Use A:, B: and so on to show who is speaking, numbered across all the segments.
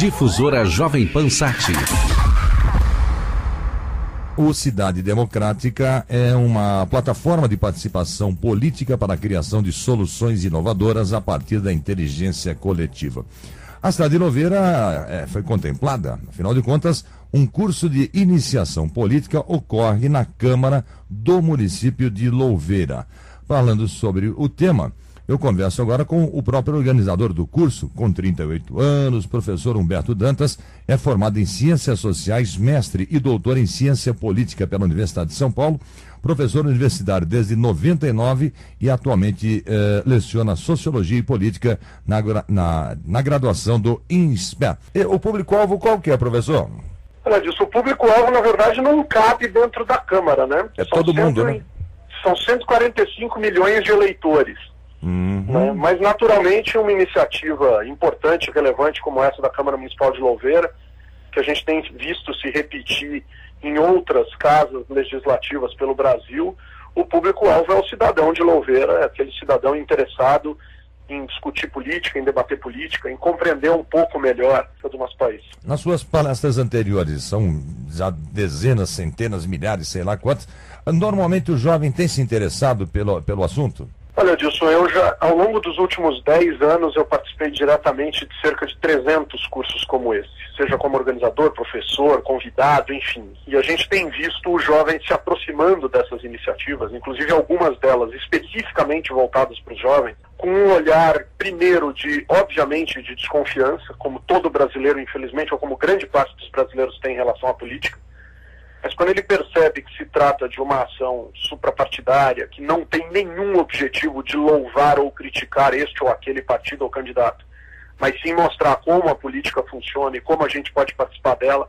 A: Difusora Jovem Pan Sat.
B: O Cidade Democrática é uma plataforma de participação política para a criação de soluções inovadoras a partir da inteligência coletiva. A cidade de Louveira foi contemplada, afinal de contas, um curso de iniciação política ocorre na Câmara do município de Louveira. Falando sobre o tema, eu converso agora com o próprio organizador do curso, com 38 anos, professor Humberto Dantas, é formado em Ciências Sociais, mestre e doutor em Ciência Política pela Universidade de São Paulo, professor universitário desde 99 e atualmente leciona Sociologia e Política na graduação do INSPER. O público-alvo qual que é, professor?
C: Olha, disso, o público-alvo, na verdade, não cabe dentro da Câmara, né?
B: É todo mundo, né?
C: São 145 milhões de eleitores. Né? Mas, naturalmente, uma iniciativa importante e relevante como essa da Câmara Municipal de Louveira, que a gente tem visto se repetir em outras casas legislativas pelo Brasil, o público-alvo é o cidadão de Louveira, é aquele cidadão interessado em discutir política, em debater política, em compreender um pouco melhor do nosso país.
B: Nas suas palestras anteriores, são já dezenas, centenas, milhares, sei lá quantas, normalmente o jovem tem se interessado pelo assunto?
C: Olha, Dilson, ao longo dos últimos 10 anos, eu participei diretamente de cerca de 300 cursos como esse, seja como organizador, professor, convidado, enfim. E a gente tem visto o jovem se aproximando dessas iniciativas, inclusive algumas delas especificamente voltadas para os jovens, com um olhar, primeiro, obviamente, de desconfiança, como todo brasileiro, infelizmente, ou como grande parte dos brasileiros tem em relação à política. Mas quando ele percebe que se trata de uma ação suprapartidária, que não tem nenhum objetivo de louvar ou criticar este ou aquele partido ou candidato, mas sim mostrar como a política funciona e como a gente pode participar dela,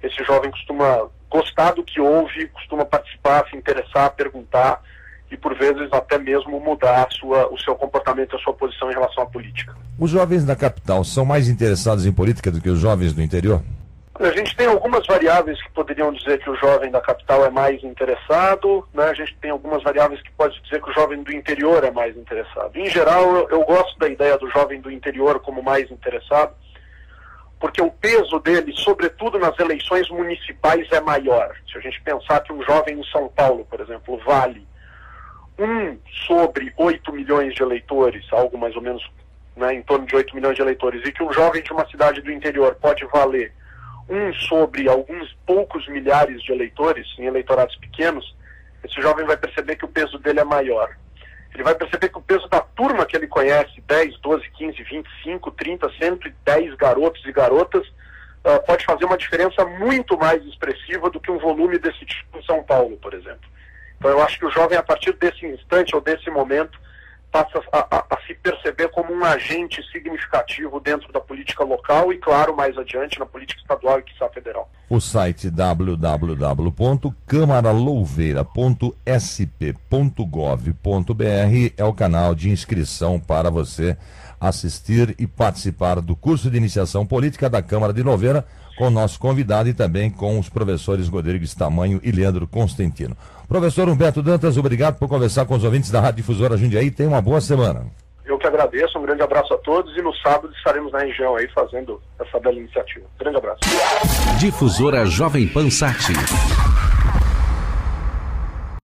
C: esse jovem costuma gostar do que ouve, costuma participar, se interessar, perguntar e, por vezes, até mesmo mudar o seu comportamento, a sua posição em relação à política.
B: Os jovens da capital são mais interessados em política do que os jovens do interior?
C: A gente tem algumas variáveis que poderiam dizer que o jovem da capital é mais interessado, né? A gente tem algumas variáveis que podem dizer que o jovem do interior é mais interessado. Em geral, eu gosto da ideia do jovem do interior como mais interessado, porque o peso dele, sobretudo nas eleições municipais, é maior. Se a gente pensar que um jovem em São Paulo, por exemplo, vale 1 sobre 8 milhões de eleitores, algo mais ou menos, né, em torno de 8 milhões de eleitores, e que um jovem de uma cidade do interior pode valer 1 sobre alguns poucos milhares de eleitores, em eleitorados pequenos, esse jovem vai perceber que o peso dele é maior. Ele vai perceber que o peso da turma que ele conhece, 10, 12, 15, 25, 30, 110 garotos e garotas, pode fazer uma diferença muito mais expressiva do que um volume desse tipo em São Paulo, por exemplo. Então eu acho que o jovem, a partir desse instante ou desse momento, passa a se perceber como um agente significativo dentro da política local e, claro, mais adiante, na política estadual e, quiçá, federal.
B: O site www.camaralouveira.sp.gov.br é o canal de inscrição para você assistir e participar do curso de iniciação política da Câmara de Louveira, com o nosso convidado e também com os professores Rodrigues Tamanho e Leandro Constantino. Professor Humberto Dantas, obrigado por conversar com os ouvintes da Rádio Difusora Jundiaí. Tenha uma boa semana.
C: Eu que agradeço, um grande abraço a todos e no sábado estaremos na região aí fazendo essa bela iniciativa. Grande abraço.
A: Difusora Jovem Pan Sat.